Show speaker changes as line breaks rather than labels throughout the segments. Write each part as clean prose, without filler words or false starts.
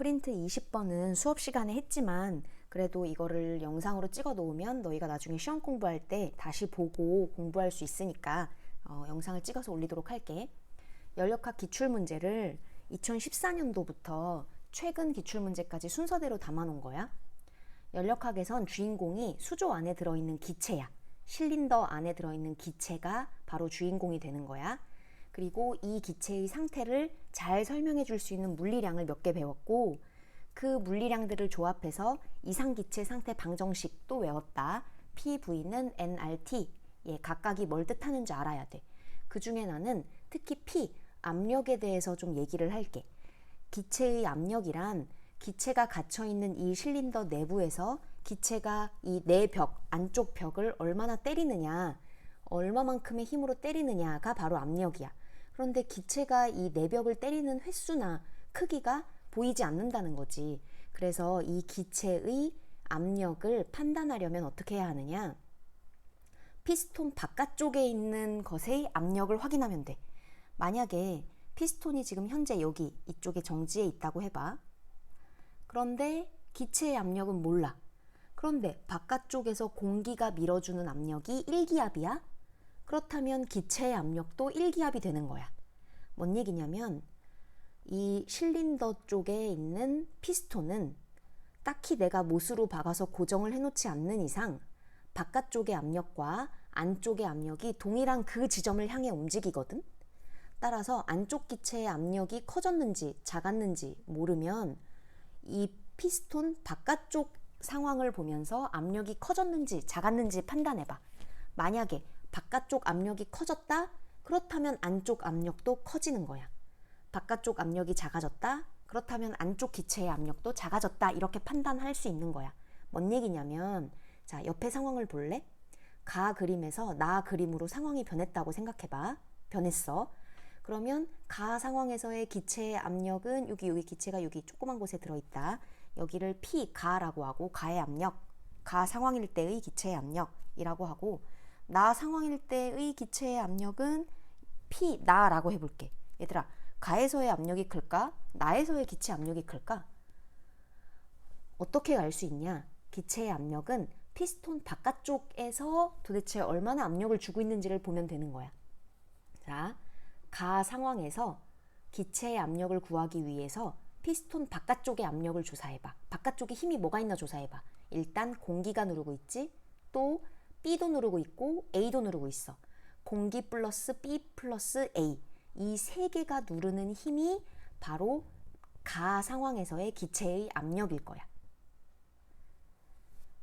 프린트 20번은 수업 시간에 했지만 그래도 이거를 영상으로 찍어 놓으면 너희가 나중에 시험 공부할 때 다시 보고 공부할 수 있으니까 영상을 찍어서 올리도록 할게. 연력학 기출문제를 2014년도부터 최근 기출문제까지 순서대로 담아놓은 거야. 연력학에선 주인공이 수조 안에 들어있는 기체야. 실린더 안에 들어있는 기체가 바로 주인공이 되는 거야. 그리고 이 기체의 상태를 잘 설명해 줄 수 있는 물리량을 몇 개 배웠고, 그 물리량들을 조합해서 이상기체 상태 방정식도 외웠다. PV는 nRT. 각각이 뭘 뜻하는지 알아야 돼. 그 중에 나는 특히 P, 압력에 대해서 좀 얘기를 할게. 기체의 압력이란 기체가 갇혀있는 이 실린더 내부에서 기체가 이 내 벽, 안쪽 벽을 얼마나 때리느냐, 얼마만큼의 힘으로 때리느냐가 바로 압력이야. 그런데 기체가 이 내벽을 때리는 횟수나 크기가 보이지 않는다는 거지. 그래서 이 기체의 압력을 판단하려면 어떻게 해야 하느냐? 피스톤 바깥쪽에 있는 것의 압력을 확인하면 돼. 만약에 피스톤이 지금 현재 여기 이쪽에 정지해 있다고 해봐. 그런데 기체의 압력은 몰라. 그런데 바깥쪽에서 공기가 밀어주는 압력이 1기압이야? 그렇다면 기체의 압력도 1기압이 되는 거야. 뭔 얘기냐면 이 실린더 쪽에 있는 피스톤은 딱히 내가 못으로 박아서 고정을 해놓지 않는 이상 바깥쪽의 압력과 안쪽의 압력이 동일한 그 지점을 향해 움직이거든. 따라서 안쪽 기체의 압력이 커졌는지 작았는지 모르면 이 피스톤 바깥쪽 상황을 보면서 압력이 커졌는지 작았는지 판단해봐. 만약에 바깥쪽 압력이 커졌다? 그렇다면 안쪽 압력도 커지는 거야. 바깥쪽 압력이 작아졌다? 그렇다면 안쪽 기체의 압력도 작아졌다. 이렇게 판단할 수 있는 거야. 뭔 얘기냐면, 자, 옆에 상황을 볼래? 가 그림에서 나 그림으로 상황이 변했다고 생각해봐. 변했어. 그러면 가 상황에서의 기체의 압력은 여기 기체가 여기 조그만 곳에 들어있다. 여기를 P, 가라고 하고, 가의 압력, 가 상황일 때의 기체의 압력이라고 하고, 나 상황일 때의 기체의 압력은 P, 나라고 해볼게. 얘들아, 가에서의 압력이 클까? 나에서의 기체 압력이 클까? 어떻게 알 수 있냐? 기체의 압력은 피스톤 바깥쪽에서 도대체 얼마나 압력을 주고 있는지를 보면 되는 거야. 자, 가 상황에서 기체의 압력을 구하기 위해서 피스톤 바깥쪽의 압력을 조사해봐. 바깥쪽에 힘이 뭐가 있나 조사해봐. 일단 공기가 누르고 있지? 또 B도 누르고 있고 A도 누르고 있어. 공기 플러스 B 플러스 A, 이 세 개가 누르는 힘이 바로 가 상황에서의 기체의 압력일 거야.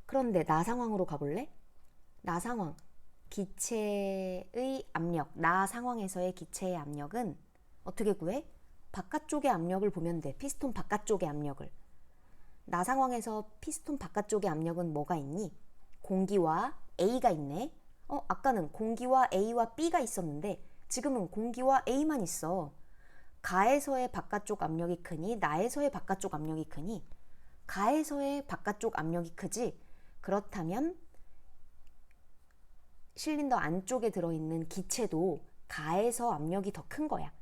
그런데 나 상황으로 가볼래? 나 상황, 기체의 압력, 나 상황에서의 기체의 압력은 어떻게 구해? 바깥쪽의 압력을 보면 돼. 피스톤 바깥쪽의 압력을. 나 상황에서 피스톤 바깥쪽의 압력은 뭐가 있니? 공기와 A가 있네. 아까는 공기와 A와 B가 있었는데 지금은 공기와 A만 있어. 가에서의 바깥쪽 압력이 크니 나에서의 바깥쪽 압력이 크니? 가에서의 바깥쪽 압력이 크지? 그렇다면 실린더 안쪽에 들어있는 기체도 가에서 압력이 더 큰 거야.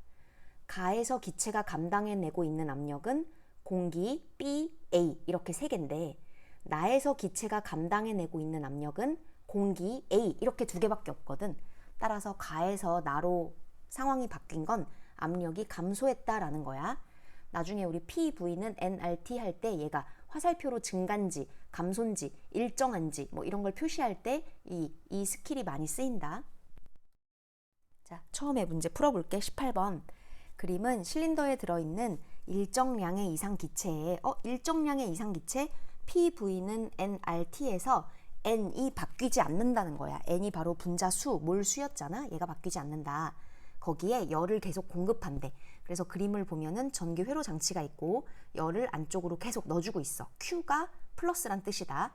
가에서 기체가 감당해내고 있는 압력은 공기, B, A 이렇게 세 개인데, 나에서 기체가 감당해내고 있는 압력은 공기, A 이렇게 두 개밖에 없거든. 따라서 가에서 나로 상황이 바뀐 건 압력이 감소했다라는 거야. 나중에 우리 PV는 nRT 할 때 얘가 화살표로 증가인지 감소인지 일정한지 뭐 이런 걸 표시할 때 이 스킬이 많이 쓰인다. 자, 처음에 문제 풀어볼게. 18번. 그림은 실린더에 들어있는 일정량의 이상 기체에 일정량의 이상 기체 PV는 nRT에서 n이 바뀌지 않는다는 거야. n이 바로 분자수, 몰수였잖아. 얘가 바뀌지 않는다. 거기에 열을 계속 공급한대. 그래서 그림을 보면은 전기 회로 장치가 있고 열을 안쪽으로 계속 넣어주고 있어. Q가 플러스란 뜻이다.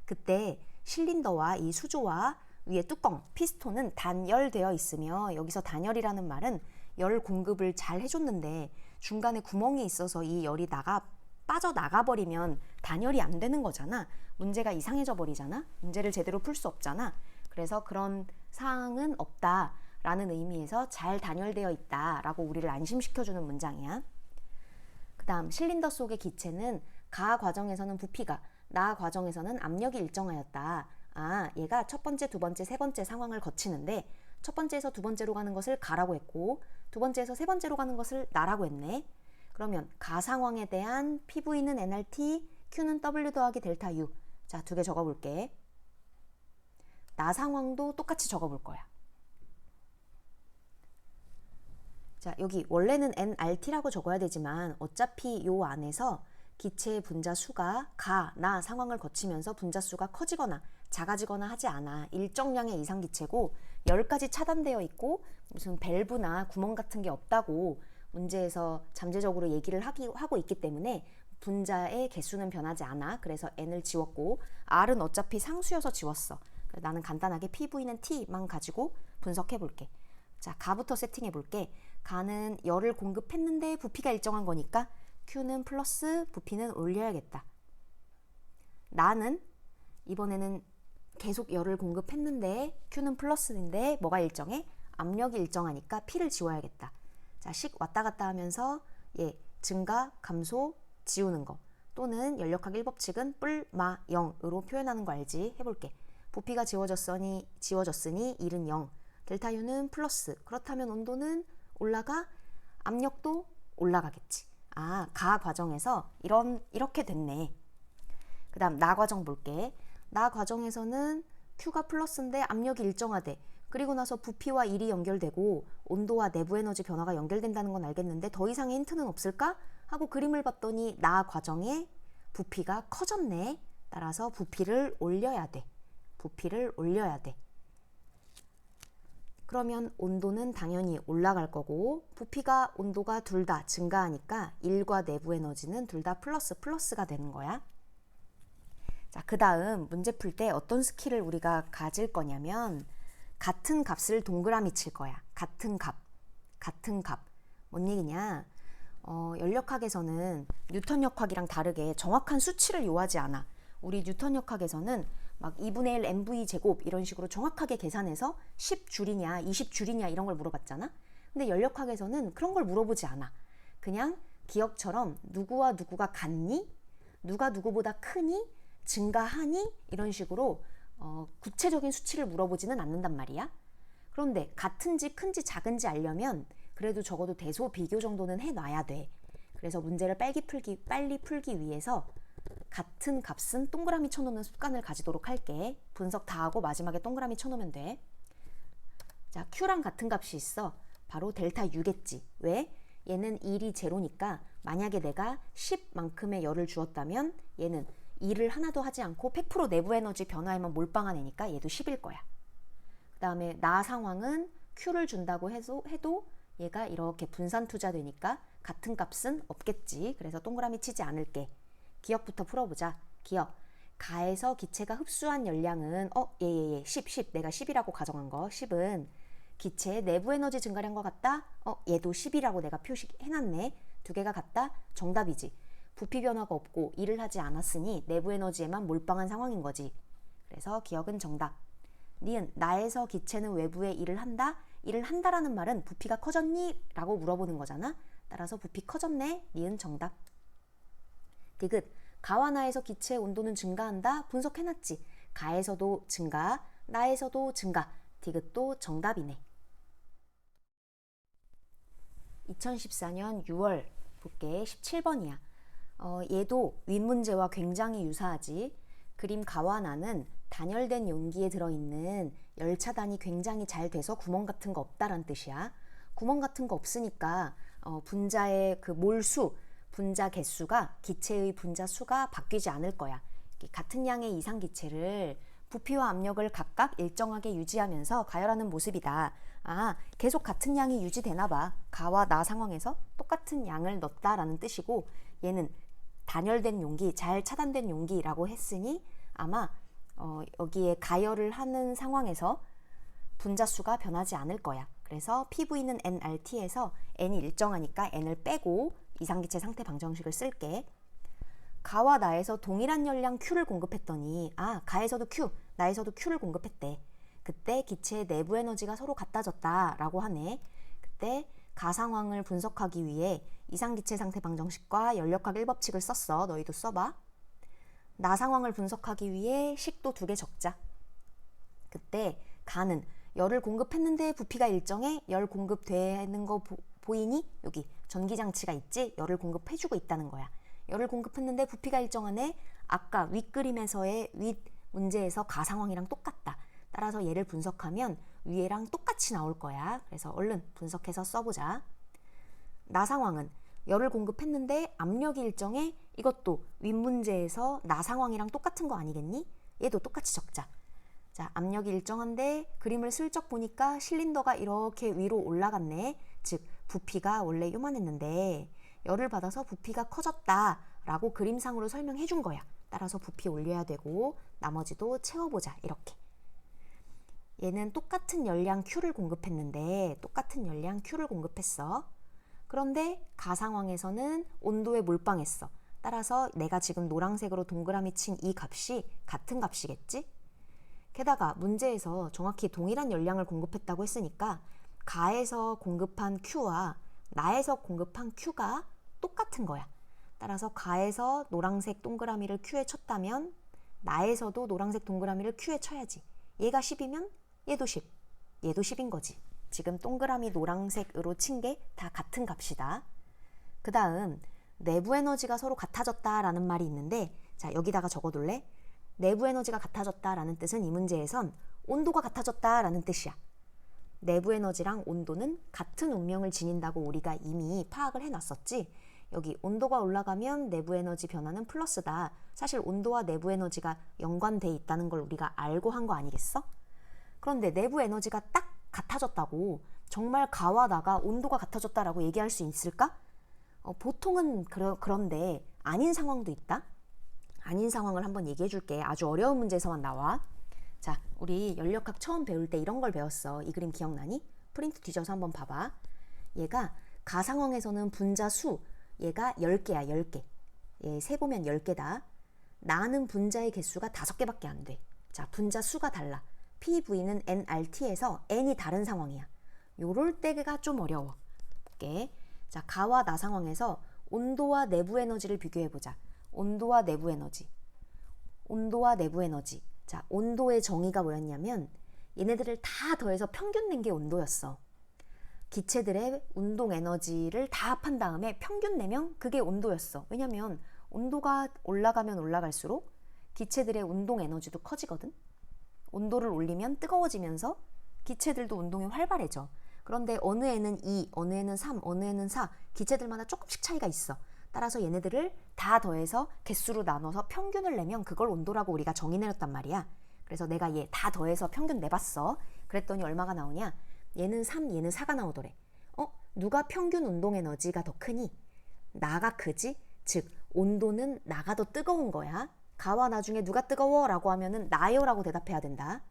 그때 실린더와 이 수조와 위에 뚜껑, 피스톤은 단열되어 있으며, 여기서 단열이라는 말은 열 공급을 잘 해줬는데 중간에 구멍이 있어서 이 열이 빠져나가 버리면 단열이 안 되는 거잖아. 문제가 이상해져 버리잖아. 문제를 제대로 풀 수 없잖아. 그래서 그런 사항은 없다라는 의미에서 잘 단열되어 있다라고 우리를 안심시켜주는 문장이야. 그 다음 실린더 속의 기체는 가 과정에서는 부피가, 나 과정에서는 압력이 일정하였다. 아, 얘가 첫 번째, 두 번째, 세 번째 상황을 거치는데 첫 번째에서 두 번째로 가는 것을 가라고 했고 두 번째에서 세 번째로 가는 것을 나라고 했네. 그러면 가 상황에 대한 PV는 nRT, Q는 W 더하기 델타 U. 자, 두 개 적어볼게. 나 상황도 똑같이 적어볼 거야. 자, 여기 원래는 nRT라고 적어야 되지만 어차피 요 안에서 기체의 분자 수가 가, 나 상황을 거치면서 분자 수가 커지거나 작아지거나 하지 않아. 일정량의 이상 기체고 10가지 차단되어 있고 무슨 밸브나 구멍 같은 게 없다고 문제에서 잠재적으로 얘기를 하고 있기 때문에 분자의 개수는 변하지 않아. 그래서 n을 지웠고 r은 어차피 상수여서 지웠어. 나는 간단하게 PV는 T만 가지고 분석해 볼게. 자, 가부터 세팅해 볼게. 가는 열을 공급했는데 부피가 일정한 거니까 Q는 플러스, 부피는 올려야겠다. 나는 이번에는 계속 열을 공급했는데 Q는 플러스인데 뭐가 일정해? 압력이 일정하니까 P를 지워야겠다. 자, 식 왔다 갔다 하면서 증가, 감소, 지우는 거. 또는 연력학 1법칙은 뿔, 마, 0으로 표현하는 거 알지? 해볼게. 부피가 지워졌으니 1은 0. 델타 U는 플러스. 그렇다면 온도는 올라가? 압력도 올라가겠지. 아, 가 과정에서 이렇게 됐네. 그 다음 나 과정 볼게. 나 과정에서는 Q가 플러스인데 압력이 일정하대. 그리고 나서 부피와 1이 연결되고 온도와 내부 에너지 변화가 연결된다는 건 알겠는데 더 이상의 힌트는 없을까? 하고 그림을 봤더니 나 과정에 부피가 커졌네. 따라서 부피를 올려야 돼. 부피를 올려야 돼. 그러면 온도는 당연히 올라갈 거고 부피가 온도가 둘 다 증가하니까 1과 내부 에너지는 둘 다 플러스가 되는 거야. 자, 그 다음 문제 풀 때 어떤 스킬을 우리가 가질 거냐면 같은 값을 동그라미 칠 거야. 같은 값. 뭔 얘기냐? 연력학에서는 뉴턴 역학이랑 다르게 정확한 수치를 요하지 않아. 우리 뉴턴 역학에서는 막 2분의 1 mv 제곱 이런 식으로 정확하게 계산해서 10줄이냐 20줄이냐 이런 걸 물어봤잖아. 근데 연력학에서는 그런 걸 물어보지 않아. 그냥 기억처럼 누구와 누구가 같니? 누가 누구보다 크니? 증가하니? 이런 식으로 구체적인 수치를 물어보지는 않는단 말이야. 그런데 같은지 큰지 작은지 알려면 그래도 적어도 대소 비교 정도는 해놔야 돼. 그래서 문제를 빨리 풀기 위해서 같은 값은 동그라미 쳐놓는 습관을 가지도록 할게. 분석 다 하고 마지막에 동그라미 쳐놓으면 돼. 자, Q랑 같은 값이 있어. 바로 델타 U겠지. 왜? 얘는 1이 제로니까 만약에 내가 10만큼의 열을 주었다면 얘는 2를 하나도 하지 않고 100% 내부 에너지 변화에만 몰빵한 애니까 얘도 10일 거야. 그 다음에 나 상황은 Q를 준다고 해도 얘가 이렇게 분산 투자되니까 같은 값은 없겠지. 그래서 동그라미 치지 않을게. 기억부터 풀어보자. 기억. 가에서 기체가 흡수한 열량은 10 내가 10이라고 가정한 거. 10은 기체의 내부 에너지 증가량과 같다? 얘도 10이라고 내가 표시해놨네. 두 개가 같다? 정답이지. 부피 변화가 없고 일을 하지 않았으니 내부 에너지에만 몰빵한 상황인 거지. 그래서 기억은 정답. 니은 나에서 기체는 외부에 일을 한다? 일을 한다라는 말은 부피가 커졌니? 라고 물어보는 거잖아. 따라서 부피 커졌네? 니은 정답. 디귿. 가와 나에서 기체의 온도는 증가한다? 분석해놨지. 가에서도 증가, 나에서도 증가. 디귿도 정답이네. 2014년 6월 볼게. 17번이야. 얘도 윗문제와 굉장히 유사하지. 그림 가와 나는 단열된 용기에 들어있는 열차단이 굉장히 잘 돼서 구멍 같은 거 없다란 뜻이야. 구멍 같은 거 없으니까 분자의 그 몰수, 분자 개수가 기체의 분자 수가 바뀌지 않을 거야. 같은 양의 이상 기체를 부피와 압력을 각각 일정하게 유지하면서 가열하는 모습이다. 아, 계속 같은 양이 유지되나 봐. 가와 나 상황에서 똑같은 양을 넣었다라는 뜻이고 얘는 단열된 용기, 잘 차단된 용기라고 했으니 아마 여기에 가열을 하는 상황에서 분자 수가 변하지 않을 거야. 그래서 PV는 nRT에서 n이 일정하니까 n을 빼고 이상기체 상태 방정식을 쓸게. 가와 나에서 동일한 열량 Q를 공급했더니 가에서도 Q, 나에서도 Q를 공급했대. 그때 기체의 내부 에너지가 서로 같아졌다라고 하네. 그때 가상황을 분석하기 위해 이상기체 상태 방정식과 연력학 1법칙을 썼어. 너희도 써봐. 나상황을 분석하기 위해 식도 2개 적자. 그때 가는 열을 공급했는데 부피가 일정해. 열 공급되는 거 보이니? 여기 전기장치가 있지? 열을 공급해주고 있다는 거야. 열을 공급했는데 부피가 일정하네. 아까 윗그림에서의 윗 문제에서 가상황이랑 똑같다. 따라서 얘를 분석하면 위에랑 똑같이 나올 거야. 그래서 얼른 분석해서 써보자. 나상황은 열을 공급했는데 압력이 일정해. 이것도 윗문제에서 나상황이랑 똑같은 거 아니겠니? 얘도 똑같이 적자. 자, 압력이 일정한데 그림을 슬쩍 보니까 실린더가 이렇게 위로 올라갔네. 즉 부피가 원래 요만했는데 열을 받아서 부피가 커졌다 라고 그림상으로 설명해 준 거야. 따라서 부피 올려야 되고 나머지도 채워보자. 이렇게. 얘는 똑같은 열량 Q를 공급했는데 똑같은 열량 Q를 공급했어. 그런데 가상황에서는 온도에 몰빵했어. 따라서 내가 지금 노란색으로 동그라미 친 이 값이 같은 값이겠지? 게다가 문제에서 정확히 동일한 열량을 공급했다고 했으니까 가에서 공급한 Q와 나에서 공급한 Q가 똑같은 거야. 따라서 가에서 노란색 동그라미를 Q에 쳤다면 나에서도 노란색 동그라미를 Q에 쳐야지. 얘가 10이면 얘도 10, 얘도 10인 거지. 지금 동그라미 노란색으로 친 게 다 같은 값이다. 그 다음 내부 에너지가 서로 같아졌다라는 말이 있는데 자 여기다가 적어둘래? 내부 에너지가 같아졌다라는 뜻은 이 문제에선 온도가 같아졌다라는 뜻이야. 내부 에너지랑 온도는 같은 운명을 지닌다고 우리가 이미 파악을 해놨었지. 여기 온도가 올라가면 내부 에너지 변화는 플러스다. 사실 온도와 내부 에너지가 연관돼 있다는 걸 우리가 알고 한 거 아니겠어? 그런데 내부 에너지가 딱 같아졌다고 정말 가와 나가 온도가 같아졌다라고 얘기할 수 있을까? 보통은 그런데 아닌 상황도 있다. 아닌 상황을 한번 얘기해 줄게. 아주 어려운 문제에서만 나와. 자, 우리 연력학 처음 배울 때 이런 걸 배웠어. 이 그림 기억나니? 프린트 뒤져서 한번 봐봐. 얘가 가상황에서는 분자 수, 얘가 10개야, 10개. 얘 세보면 10개다. 나는 분자의 개수가 5개밖에 안 돼. 자, 분자 수가 달라. PV는 nRT에서 n이 다른 상황이야. 요럴 때가 좀 어려워. 볼게. 자, 가와 나 상황에서 온도와 내부 에너지를 비교해보자. 온도와 내부 에너지. 온도와 내부 에너지. 자, 온도의 정의가 뭐였냐면 얘네들을 다 더해서 평균 낸 게 온도였어. 기체들의 운동 에너지를 다 합한 다음에 평균 내면 그게 온도였어. 왜냐면 온도가 올라가면 올라갈수록 기체들의 운동 에너지도 커지거든. 온도를 올리면 뜨거워지면서 기체들도 운동이 활발해져. 그런데 어느 애는 2, 어느 애는 3, 어느 애는 4 기체들마다 조금씩 차이가 있어. 따라서 얘네들을 다 더해서 개수로 나눠서 평균을 내면 그걸 온도라고 우리가 정의 내렸단 말이야. 그래서 내가 얘 다 더해서 평균 내봤어. 그랬더니 얼마가 나오냐? 얘는 3, 얘는 4가 나오더래. 누가 평균 운동 에너지가 더 크니? 나가 크지? 즉 온도는 나가 더 뜨거운 거야. 가와 나중에 누가 뜨거워? 라고 하면은 나요 라고 대답해야 된다.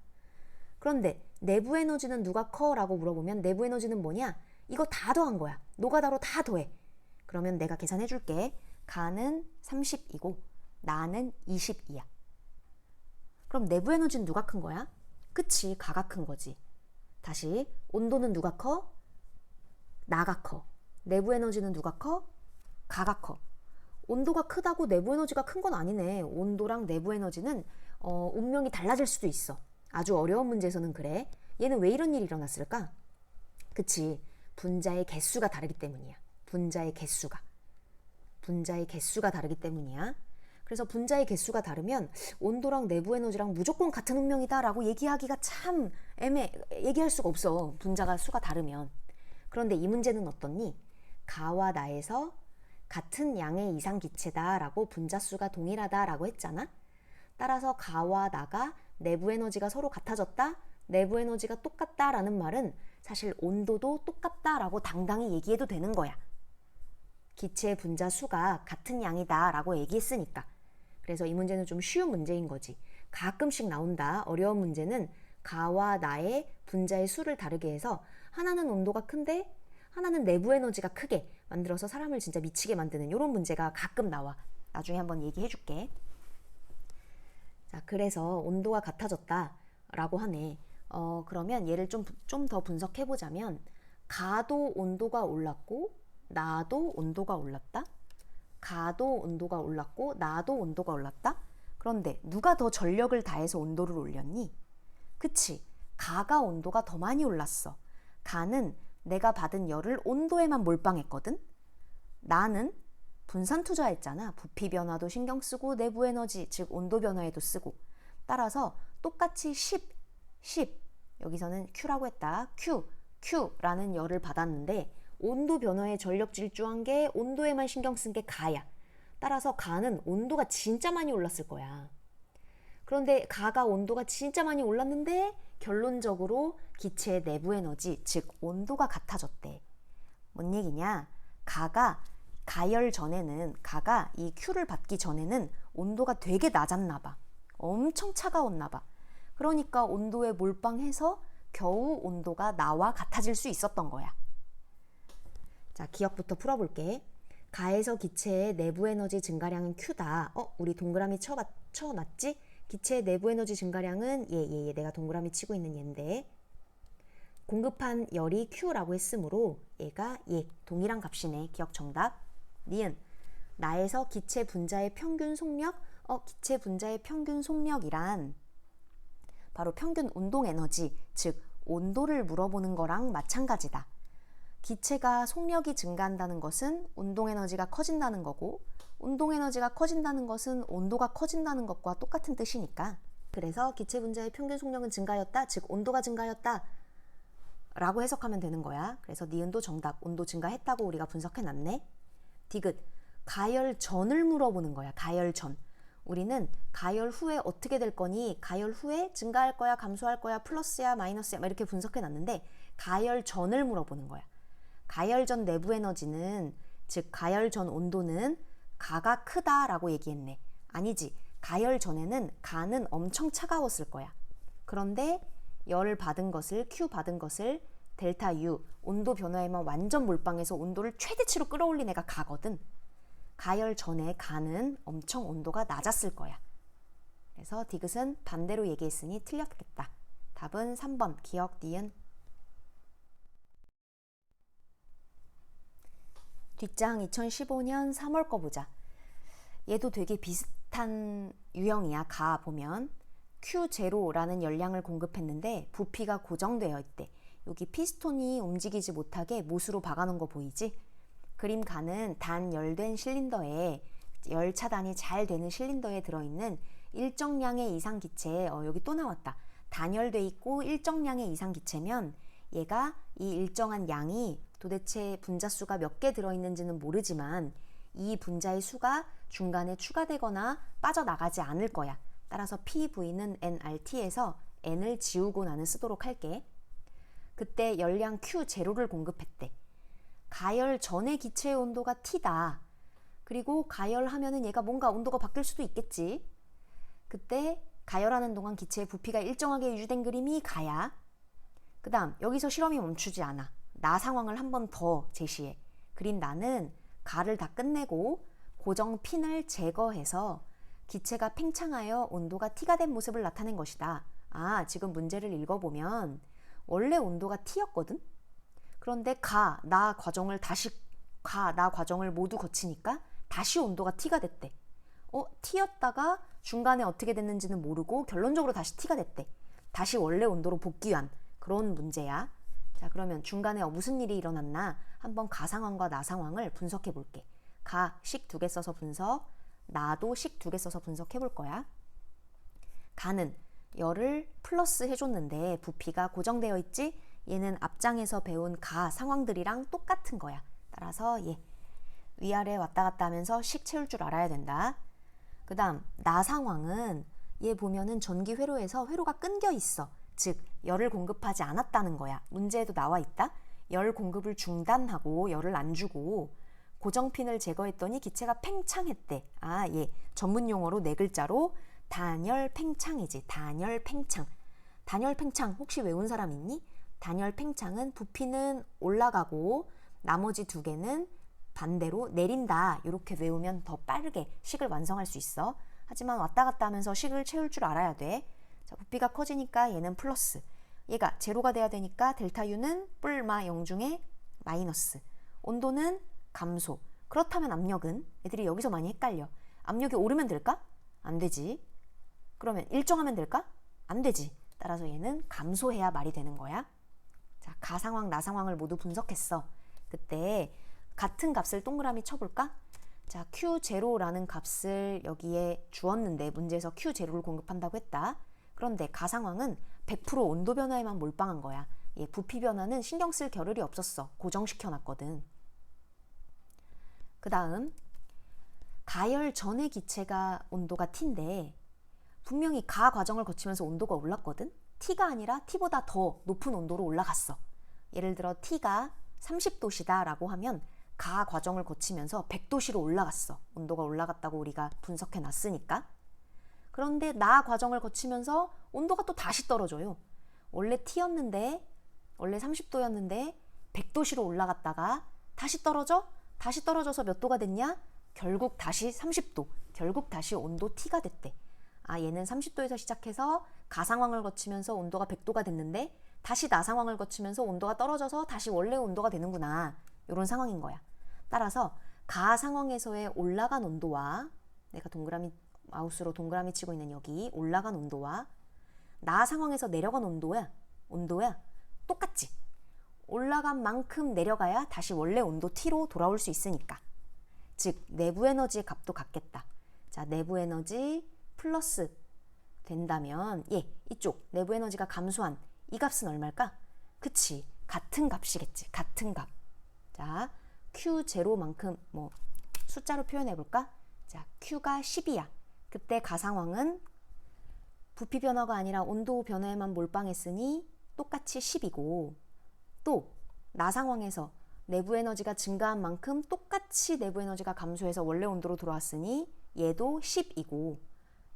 그런데 내부 에너지는 누가 커? 라고 물어보면 내부 에너지는 뭐냐? 이거 다 더한 거야. 노가다로 다 더해. 그러면 내가 계산해 줄게. 가는 30이고 나는 22야. 그럼 내부 에너지는 누가 큰 거야? 그치, 가가 큰 거지. 다시 온도는 누가 커? 나가 커. 내부 에너지는 누가 커? 가가 커. 온도가 크다고 내부 에너지가 큰 건 아니네. 온도랑 내부 에너지는 운명이 달라질 수도 있어. 아주 어려운 문제에서는 그래. 얘는 왜 이런 일이 일어났을까? 그치, 분자의 개수가 다르기 때문이야. 분자의 개수가 다르기 때문이야. 그래서 분자의 개수가 다르면 온도랑 내부 에너지랑 무조건 같은 운명이다 라고 얘기하기가 참 얘기할 수가 없어. 분자가 수가 다르면. 그런데 이 문제는 어떻니? 가와 나에서 같은 양의 이상기체다 라고 분자수가 동일하다 라고 했잖아. 따라서 가와 나가 내부 에너지가 서로 같아졌다, 내부 에너지가 똑같다 라는 말은 사실 온도도 똑같다 라고 당당히 얘기해도 되는 거야. 기체의 분자 수가 같은 양이다 라고 얘기했으니까. 그래서 이 문제는 좀 쉬운 문제인 거지. 가끔씩 나온다. 어려운 문제는 가와 나의 분자의 수를 다르게 해서 하나는 온도가 큰데 하나는 내부 에너지가 크게 만들어서 사람을 진짜 미치게 만드는 이런 문제가 가끔 나와. 나중에 한번 얘기해 줄게. 자, 그래서 온도가 같아졌다 라고 하네. 그러면 얘를 좀 더 분석해 보자면 가도 온도가 올랐고 나도 온도가 올랐다. 가도 온도가 올랐고 나도 온도가 올랐다. 그런데 누가 더 전력을 다해서 온도를 올렸니? 그치, 가가 온도가 더 많이 올랐어. 가는 내가 받은 열을 온도에만 몰빵했거든. 나는 분산 투자했잖아. 부피 변화도 신경 쓰고 내부 에너지, 즉 온도 변화에도 쓰고. 따라서 똑같이 10 여기서는 Q라고 했다. Q라는 열을 받았는데 온도 변화에 전력 질주한 게 온도에만 신경 쓴 게 가야. 따라서 가는 온도가 진짜 많이 올랐을 거야. 그런데 가가 온도가 진짜 많이 올랐는데 결론적으로 기체의 내부 에너지, 즉 온도가 같아졌대. 뭔 얘기냐? 가가 가열 전에는, 가가 이 Q를 받기 전에는 온도가 되게 낮았나 봐. 엄청 차가웠나 봐. 그러니까 온도에 몰빵해서 겨우 온도가 나와 같아질 수 있었던 거야. 자, 기억부터 풀어볼게. 가에서 기체의 내부 에너지 증가량은 Q다. 우리 동그라미 쳐놨지? 기체의 내부 에너지 증가량은 내가 동그라미 치고 있는 얘인데 공급한 열이 Q라고 했으므로 얘가 동일한 값이네. 기억 정답. 니은 나에서 기체 분자의 평균 속력. 기체 분자의 평균 속력이란 바로 평균 운동 에너지, 즉 온도를 물어보는 거랑 마찬가지다. 기체가 속력이 증가한다는 것은 운동 에너지가 커진다는 거고, 운동 에너지가 커진다는 것은 온도가 커진다는 것과 똑같은 뜻이니까. 그래서 기체 분자의 평균 속력은 증가하였다, 즉 온도가 증가하였다 라고 해석하면 되는 거야. 그래서 니은도 정답, 온도 증가했다고 우리가 분석해놨네. 디귿, 가열 전을 물어보는 거야. 가열 전. 우리는 가열 후에 어떻게 될 거니? 가열 후에 증가할 거야, 감소할 거야, 플러스야, 마이너스야, 이렇게 분석해놨는데 가열 전을 물어보는 거야. 가열 전 내부 에너지는, 즉 가열 전 온도는 가가 크다라고 얘기했네. 아니지. 가열 전에는 가는 엄청 차가웠을 거야. 그런데 열을 받은 것을, Q 받은 것을 델타 U, 온도 변화에만 완전 몰빵해서 온도를 최대치로 끌어올린 애가 가거든. 가열 전에 가는 엄청 온도가 낮았을 거야. 그래서 디귿은 반대로 얘기했으니 틀렸겠다. 답은 3번, 기억 니은. 뒷장 2015년 3월 거 보자. 얘도 되게 비슷한 유형이야. 가 보면 Q0라는 열량을 공급했는데 부피가 고정되어 있대. 여기 피스톤이 움직이지 못하게 못으로 박아놓은 거 보이지? 그림 가는 단열된 실린더에, 열 차단이 잘 되는 실린더에 들어있는 일정량의 이상 기체에, 여기 또 나왔다. 단열돼 있고 일정량의 이상 기체면 얘가 이 일정한 양이 도대체 분자 수가 몇 개 들어있는지는 모르지만 이 분자의 수가 중간에 추가되거나 빠져나가지 않을 거야. 따라서 PV는 nRT에서 n을 지우고 나는 쓰도록 할게. 그때 열량 Q0를 공급했대. 가열 전의 기체의 온도가 T다. 그리고 가열하면은 얘가 뭔가 온도가 바뀔 수도 있겠지. 그때 가열하는 동안 기체의 부피가 일정하게 유지된 그림이 가야. 그 다음 여기서 실험이 멈추지 않아. 나 상황을 한 번 더 제시해. 그림 나는 가를 다 끝내고 고정 핀을 제거해서 기체가 팽창하여 온도가 T가 된 모습을 나타낸 것이다. 지금 문제를 읽어보면 원래 온도가 T였거든? 그런데 나 과정을 모두 거치니까 다시 온도가 T가 됐대. T였다가 중간에 어떻게 됐는지는 모르고 결론적으로 다시 T가 됐대. 다시 원래 온도로 복귀한 그런 문제야. 자, 그러면 중간에 무슨 일이 일어났나 한번 가 상황과 나 상황을 분석해 볼게. 가 식 2개 써서 분석, 나도 식 2개 써서 분석해 볼 거야. 가는 열을 플러스 해줬는데 부피가 고정되어 있지? 얘는 앞장에서 배운 가 상황들이랑 똑같은 거야. 따라서 위아래 왔다 갔다 하면서 식 채울 줄 알아야 된다. 그 다음 나 상황은 얘 보면은 전기 회로에서 회로가 끊겨 있어. 즉 열을 공급하지 않았다는 거야. 문제에도 나와 있다. 열 공급을 중단하고 열을 안 주고 고정핀을 제거했더니 기체가 팽창했대. 전문 용어로 4글자로 단열 팽창이지. 단열 팽창. 단열 팽창 혹시 외운 사람 있니? 단열 팽창은 부피는 올라가고 나머지 2개는 반대로 내린다. 이렇게 외우면 더 빠르게 식을 완성할 수 있어. 하지만 왔다 갔다 하면서 식을 채울 줄 알아야 돼. 자, 부피가 커지니까 얘는 플러스. 얘가 제로가 돼야 되니까 델타 U는 뿔마 영중에 마이너스. 온도는 감소. 그렇다면 압력은? 애들이 여기서 많이 헷갈려. 압력이 오르면 될까? 안 되지. 그러면 일정하면 될까? 안 되지. 따라서 얘는 감소해야 말이 되는 거야. 자, 가상황, 나상황을 모두 분석했어. 그때 같은 값을 동그라미 쳐볼까? 자, Q0라는 값을 여기에 주었는데 문제에서 Q0를 공급한다고 했다. 그런데 가상황은 100% 온도 변화에만 몰빵한 거야. 얘 부피 변화는 신경 쓸 겨를이 없었어. 고정시켜놨거든. 그 다음 가열 전의 기체가 온도가 T인데 분명히 가 과정을 거치면서 온도가 올랐거든. T가 아니라 T보다 더 높은 온도로 올라갔어. 예를 들어 T가 30도씨다 라고 하면 가 과정을 거치면서 100도씨로 올라갔어. 온도가 올라갔다고 우리가 분석해 놨으니까. 그런데 나 과정을 거치면서 온도가 또 다시 떨어져요. 원래 T였는데 원래 30도였는데 100도씨로 올라갔다가 다시 떨어져? 다시 떨어져서 몇 도가 됐냐? 결국 다시 30도. 결국 다시 온도 T가 됐대. 아, 얘는 30도에서 시작해서 가상황을 거치면서 온도가 100도가 됐는데 다시 나상황을 거치면서 온도가 떨어져서 다시 원래 온도가 되는구나. 이런 상황인 거야. 따라서 가상황에서의 올라간 온도와 내가 동그라미 마우스로 동그라미 치고 있는 여기 올라간 온도와 나상황에서 내려간 온도야 똑같지. 올라간 만큼 내려가야 다시 원래 온도 T로 돌아올 수 있으니까. 즉 내부 에너지의 값도 같겠다. 자, 내부 에너지 플러스 된다면 이쪽 내부 에너지가 감소한 이 값은 얼마일까? 그치, 같은 값이겠지. 같은 값. 자, Q0만큼 뭐 숫자로 표현해 볼까? 자, Q가 10이야. 그때 가상황은 부피 변화가 아니라 온도 변화에만 몰빵했으니 똑같이 10이고, 또 나상황에서 내부 에너지가 증가한 만큼 똑같이 내부 에너지가 감소해서 원래 온도로 돌아왔으니 얘도 10이고,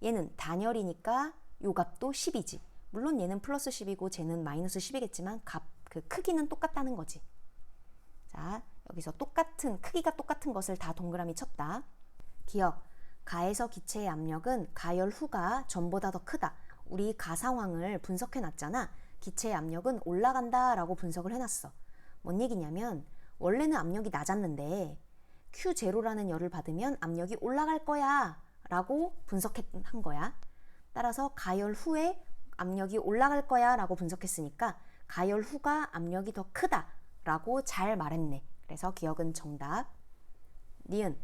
얘는 단열이니까 요 값도 10이지. 물론 얘는 플러스 10이고 쟤는 마이너스 10이겠지만 그 크기는 똑같다는 거지. 자, 여기서 똑같은 크기가 똑같은 것을 다 동그라미 쳤다. 기억, 가에서 기체의 압력은 가열 후가 전보다 더 크다. 우리 가상황을 분석해 놨잖아. 기체의 압력은 올라간다 라고 분석을 해놨어. 뭔 얘기냐면 원래는 압력이 낮았는데 Q0라는 열을 받으면 압력이 올라갈 거야 라고 분석한 거야. 따라서 가열 후에 압력이 올라갈 거야 라고 분석했으니까 가열 후가 압력이 더 크다 라고 잘 말했네. 그래서 기억은 정답. 니은,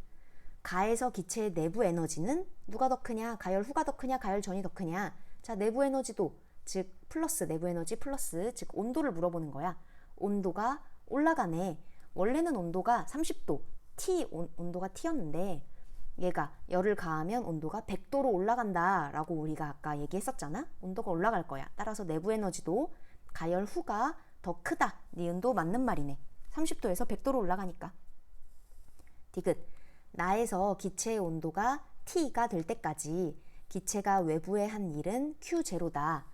가에서 기체의 내부 에너지는 누가 더 크냐? 가열 후가 더 크냐? 가열 전이 더 크냐? 자, 내부 에너지도 즉 플러스, 내부 에너지 플러스, 즉 온도를 물어보는 거야. 온도가 올라가네. 원래는 온도가 30도 온도가 T였는데 얘가 열을 가하면 온도가 100도로 올라간다 라고 우리가 아까 얘기했었잖아. 온도가 올라갈 거야. 따라서 내부 에너지도 가열 후가 더 크다. 니은도 맞는 말이네. 30도에서 100도로 올라가니까. 디귿, 나에서 기체의 온도가 T가 될 때까지 기체가 외부에 한 일은 Q0다.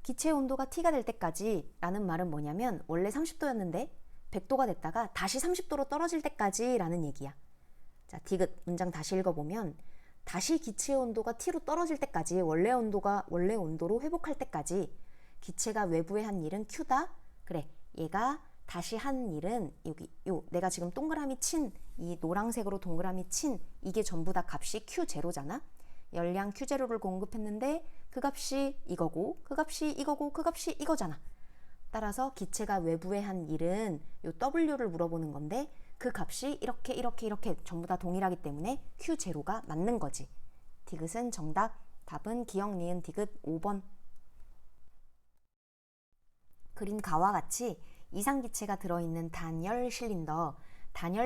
기체의 온도가 T가 될 때까지 라는 말은 뭐냐면 원래 30도였는데 100도가 됐다가 다시 30도로 떨어질 때까지 라는 얘기야. 자, 디귿 문장 다시 읽어보면 다시 기체의 온도가 T로 떨어질 때까지 원래 온도로 회복할 때까지 기체가 외부에 한 일은 Q다. 그래, 얘가 다시 한 일은 내가 지금 동그라미 친 이 노란색으로 동그라미 친 이게 전부 다 값이 Q0잖아. 열량 Q0를 공급했는데 그 값이 이거고 그 값이 이거고 그 값이 이거잖아. 따라서 기체가 외부에 한 일은 요 W를 물어보는 건데 그 값이 이렇게 전부 다 동일하기 때문에 Q0가 맞는 거지. 디귿은 정답. 답은 기억, 니은, 디귿 5번. 그린 가와 같이 이상기체가 들어있는 단열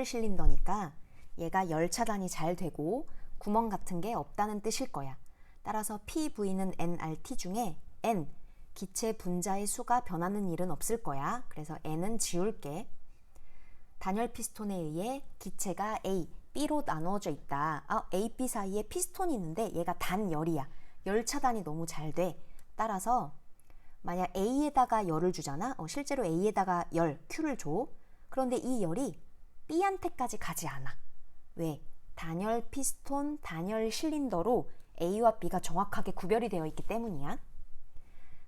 실린더니까 얘가 열 차단이 잘 되고 구멍 같은 게 없다는 뜻일 거야. 따라서 PV는 nRT 중에 n, 기체 분자의 수가 변하는 일은 없을 거야. 그래서 n은 지울게. 단열 피스톤에 의해 기체가 A, B로 나누어져 있다. A, B 사이에 피스톤이 있는데 얘가 단열이야. 열 차단이 너무 잘 돼. 따라서 만약 A에다가 열을 주잖아. 실제로 A에다가 열, Q를 줘. 그런데 이 열이 B한테까지 가지 않아. 왜? 단열 피스톤, 단열 실린더로 A와 B가 정확하게 구별이 되어 있기 때문이야.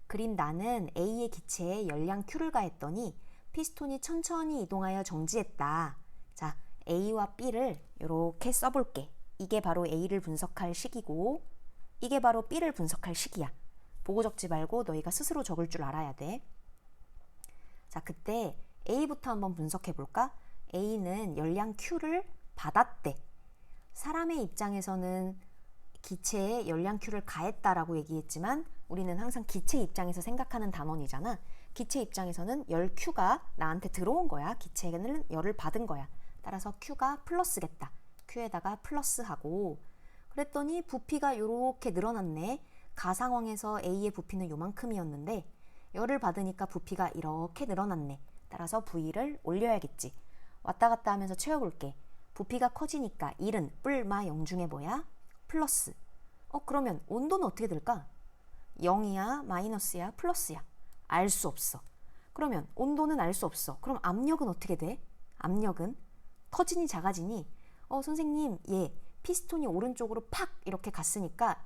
그린 나는 A의 기체에 열량 Q를 가했더니 피스톤이 천천히 이동하여 정지했다. 자, A와 B를 이렇게 써볼게. 이게 바로 A를 분석할 식이고 이게 바로 B를 분석할 식이야. 보고 적지 말고 너희가 스스로 적을 줄 알아야 돼. 자, 그때 A부터 한번 분석해 볼까? A는 열량 Q를 받았대. 사람의 입장에서는 기체에 열량 Q를 가했다라고 얘기했지만 우리는 항상 기체 입장에서 생각하는 단원이잖아. 기체 입장에서는 열 Q가 나한테 들어온 거야. 기체는 열을 받은 거야. 따라서 Q가 플러스겠다. Q에다가 플러스하고 그랬더니 부피가 이렇게 늘어났네. 가상황에서 A의 부피는 요만큼이었는데 열을 받으니까 부피가 이렇게 늘어났네. 따라서 V를 올려야겠지. 왔다 갔다 하면서 채워볼게. 부피가 커지니까 1은 뿔마 0 중에 뭐야? 플러스. 그러면 온도는 어떻게 될까? 0이야? 마이너스야? 플러스야? 알 수 없어. 그러면 온도는 알 수 없어. 그럼 압력은 어떻게 돼? 압력은 커지니 작아지니? 선생님, 피스톤이 오른쪽으로 팍 이렇게 갔으니까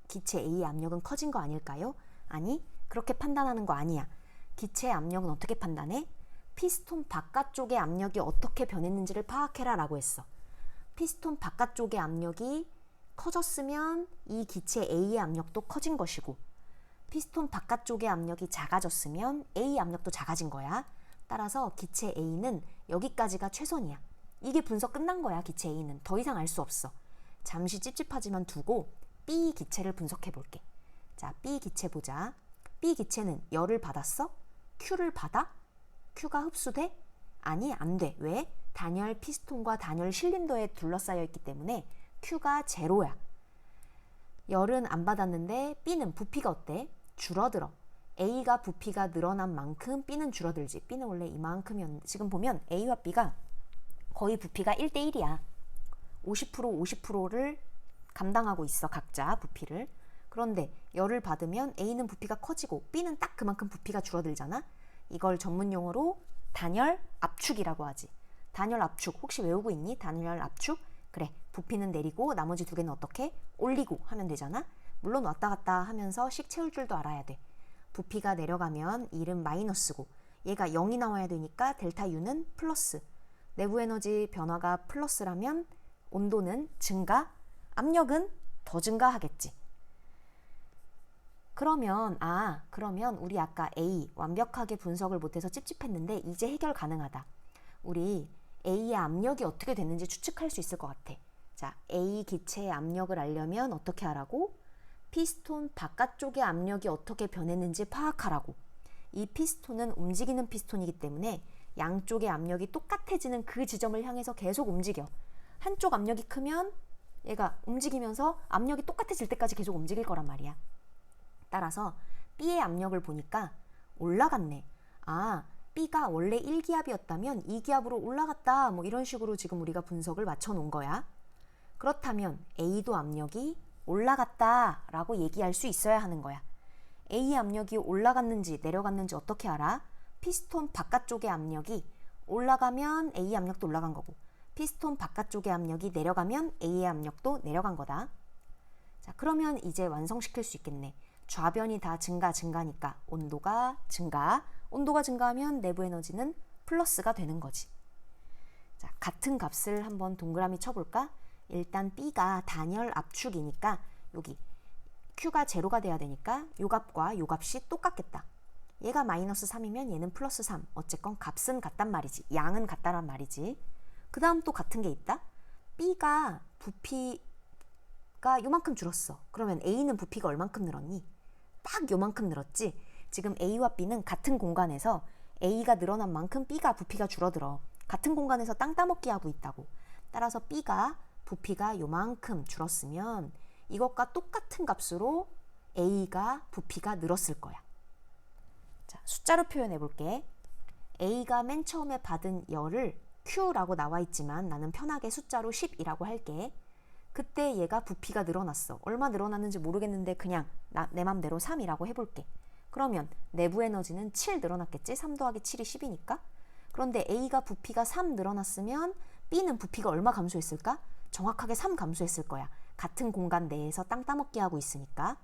기체 A의 압력은 커진 거 아닐까요? 아니, 그렇게 판단하는 거 아니야. 기체의 압력은 어떻게 판단해? 피스톤 바깥쪽의 압력이 어떻게 변했는지를 파악해라 라고 했어. 피스톤 바깥쪽의 압력이 커졌으면 이 기체 A의 압력도 커진 것이고 피스톤 바깥쪽의 압력이 작아졌으면 A 압력도 작아진 거야. 따라서 기체 A는 여기까지가 최선이야. 이게 분석 끝난 거야. 기체 A는 더 이상 알 수 없어. 잠시 찝찝하지만 두고 B 기체를 분석해 볼게. 자, B 기체 보자. B 기체는 열을 받았어? Q를 받아? Q가 흡수돼? 아니, 안 돼. 왜? 단열 피스톤과 단열 실린더에 둘러싸여 있기 때문에 Q가 제로야. 열은 안 받았는데 B는 부피가 어때? 줄어들어. A가 부피가 늘어난 만큼 B는 줄어들지. B는 원래 이만큼이었는데 지금 보면 A와 B가 거의 부피가 1대1이야. 50% 50%를 감당하고 있어. 각자 부피를. 그런데 열을 받으면 A는 부피가 커지고 B는 딱 그만큼 부피가 줄어들잖아. 이걸 전문 용어로 단열 압축이라고 하지. 단열 압축 혹시 외우고 있니? 단열 압축? 그래, 부피는 내리고 나머지 두 개는 어떻게? 올리고 하면 되잖아. 물론 왔다 갔다 하면서 식 채울 줄도 알아야 돼. 부피가 내려가면 1은 마이너스고 얘가 0이 나와야 되니까 델타 U는 플러스. 내부 에너지 변화가 플러스라면 온도는 증가, 압력은 더 증가하겠지. 그러면 우리 아까 A 완벽하게 분석을 못해서 찝찝했는데 이제 해결 가능하다. 우리 A의 압력이 어떻게 됐는지 추측할 수 있을 것 같아. 자, A 기체의 압력을 알려면 어떻게 하라고? 피스톤 바깥쪽의 압력이 어떻게 변했는지 파악하라고. 이 피스톤은 움직이는 피스톤이기 때문에 양쪽의 압력이 똑같아지는 그 지점을 향해서 계속 움직여. 한쪽 압력이 크면 얘가 움직이면서 압력이 똑같아질 때까지 계속 움직일 거란 말이야. 따라서 B의 압력을 보니까 올라갔네. B가 원래 1기압이었다면 2기압으로 올라갔다. 뭐 이런 식으로 지금 우리가 분석을 맞춰 놓은 거야. 그렇다면 A도 압력이 올라갔다 라고 얘기할 수 있어야 하는 거야. A 압력이 올라갔는지 내려갔는지 어떻게 알아? 피스톤 바깥쪽의 압력이 올라가면 A 압력도 올라간 거고 피스톤 바깥쪽의 압력이 내려가면 A의 압력도 내려간 거다. 자, 그러면 이제 완성시킬 수 있겠네. 좌변이 다 증가니까 온도가 증가하면 내부 에너지는 플러스가 되는 거지. 자, 같은 값을 한번 동그라미 쳐볼까? 일단 B가 단열 압축이니까 여기 Q가 제로가 돼야 되니까 요 값과 요 값이 똑같겠다. 얘가 마이너스 3이면 얘는 플러스 3. 어쨌건 값은 같단 말이지. 양은 같다란 말이지. 그 다음 또 같은 게 있다. B가 부피가 요만큼 줄었어. 그러면 A는 부피가 얼만큼 늘었니? 딱 요만큼 늘었지. 지금 A와 B는 같은 공간에서 A가 늘어난 만큼 B가 부피가 줄어들어. 같은 공간에서 땅 따먹기 하고 있다고. 따라서 B가 부피가 요만큼 줄었으면 이것과 똑같은 값으로 A가 부피가 늘었을 거야. 자, 숫자로 표현해 볼게. A가 맨 처음에 받은 열을 Q라고 나와 있지만 나는 편하게 숫자로 10이라고 할게. 그때 얘가 부피가 늘어났어. 얼마 늘어났는지 모르겠는데 그냥 내 맘대로 3이라고 해볼게. 그러면 내부 에너지는 7 늘어났겠지? 3 더하기 7이 10이니까. 그런데 A가 부피가 3 늘어났으면 B는 부피가 얼마 감소했을까? 정확하게 3 감소했을 거야. 같은 공간 내에서 땅 따먹기 하고 있으니까.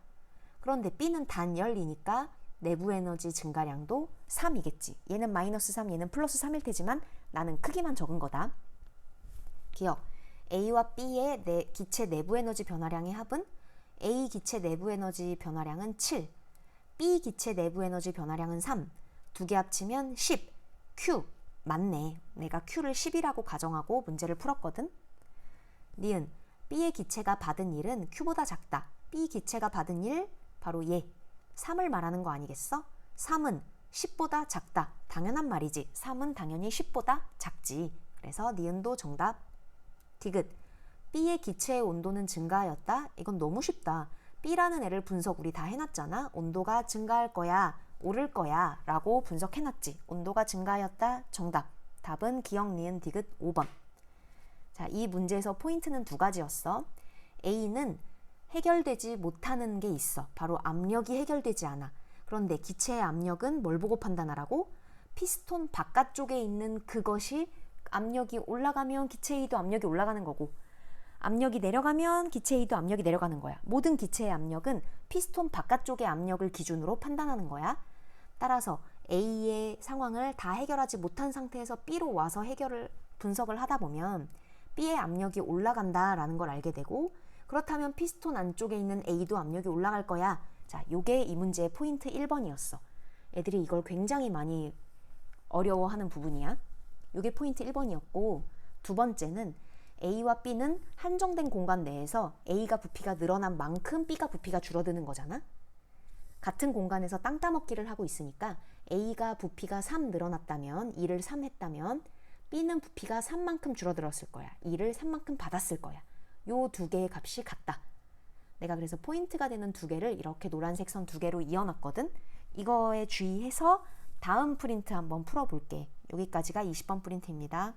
그런데 B는 단열이니까 내부 에너지 증가량도 3이겠지. 얘는 마이너스 3, 얘는 플러스 3일 테지만 나는 크기만 적은 거다. 기억. A와 B의 기체 내부 에너지 변화량의 합은 A 기체 내부 에너지 변화량은 7, B 기체 내부 에너지 변화량은 3. 두 개 합치면 10. Q. 맞네. 내가 Q를 10이라고 가정하고 문제를 풀었거든. 니은. B의 기체가 받은 일은 Q보다 작다. B 기체가 받은 일, 바로 얘. 3을 말하는 거 아니겠어? 3은 10보다 작다. 당연한 말이지. 3은 당연히 10보다 작지. 그래서 니은도 정답. 디귿. B의 기체의 온도는 증가하였다. 이건 너무 쉽다. B라는 애를 분석 우리 다 해놨잖아. 온도가 증가할 거야, 오를 거야 라고 분석해놨지. 온도가 증가하였다. 정답. 답은 기억, 니은, 디귿 5번. 자, 이 문제에서 포인트는 두 가지였어. A는 해결되지 못하는 게 있어. 바로 압력이 해결되지 않아. 그런데 기체의 압력은 뭘 보고 판단하라고? 피스톤 바깥쪽에 있는 그것이 압력이 올라가면 기체 A도 압력이 올라가는 거고, 압력이 내려가면 기체 A도 압력이 내려가는 거야. 모든 기체의 압력은 피스톤 바깥쪽의 압력을 기준으로 판단하는 거야. 따라서 A의 상황을 다 해결하지 못한 상태에서 B로 와서 분석을 하다 보면 B의 압력이 올라간다라는 걸 알게 되고, 그렇다면 피스톤 안쪽에 있는 A도 압력이 올라갈 거야. 자, 요게 이 문제의 포인트 1번이었어. 애들이 이걸 굉장히 많이 어려워하는 부분이야. 요게 포인트 1번이었고, 두 번째는 A와 B는 한정된 공간 내에서 A가 부피가 늘어난 만큼 B가 부피가 줄어드는 거잖아. 같은 공간에서 땅 따먹기를 하고 있으니까 A가 부피가 3 늘어났다면, 2를 3 했다면 B는 부피가 3만큼 줄어들었을 거야. 2를 3만큼 받았을 거야. 요 두 개의 값이 같다. 내가 그래서 포인트가 되는 두 개를 이렇게 노란색 선 두 개로 이어놨거든. 이거에 주의해서 다음 프린트 한번 풀어볼게. 여기까지가 20번 프린트입니다.